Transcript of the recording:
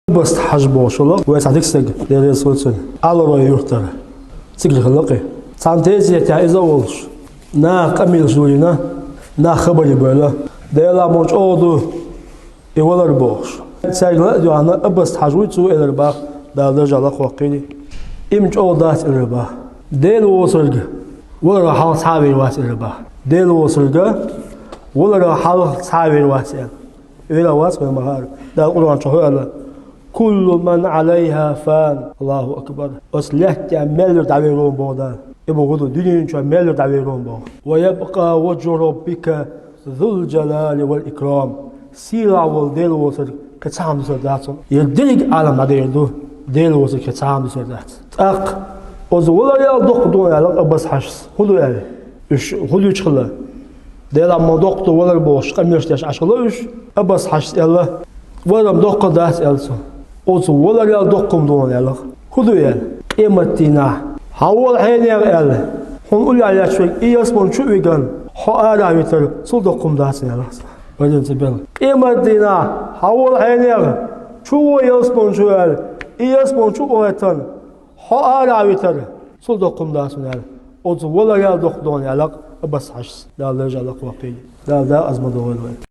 بس حجب وشلق ويسعدك سج دير سولسن على رأي يختار سجل خلقي سانتيزي تاع إزولش نا كمل جولينا نا خبري بلا ديلا موج أودو يولر بوش سجل جوانا بس حجوي سو إلربا دا درجة لقوقيني إمج أودات إلربا ديل وصلج ولا حال صعبين واس إلربا ديل وصلج ولا حال صعبين واس إلى واس من مهار دا القرآن شهر كل من عليها فان الله أكبر أصلحت ملر دعويرون بودا يبغض الدنيا شو ملر دعويرون بو ويبقى وجه ربك ذو الجلال والإكرام سيرا والديل وصل كتسام سرداتهم يدلق عالم هذا ديل وصل كتسام سردات أق أزولا يا دكتور على بس حشس هدو يعني هدو يشخله ديل أما دكتور ولا بوش كميش تاش عشلوش بس حشس يلا ولا دكتور داس يلسون أوزو ولا ريال دقم دون يلا خذوا يلا إمتنا حول حين يلا هم قولي على شوي يسمون شو يقول حالا يتر صل دقم داس يلا بدين تبين إمتنا حول حين يلا شو يسمون شو يلا يسمون شو يتر حالا يتر صل دقم داس يلا أوزو ولا ريال دقم دون يلا بس حش لا رجع لك واقعي لا أزمة دول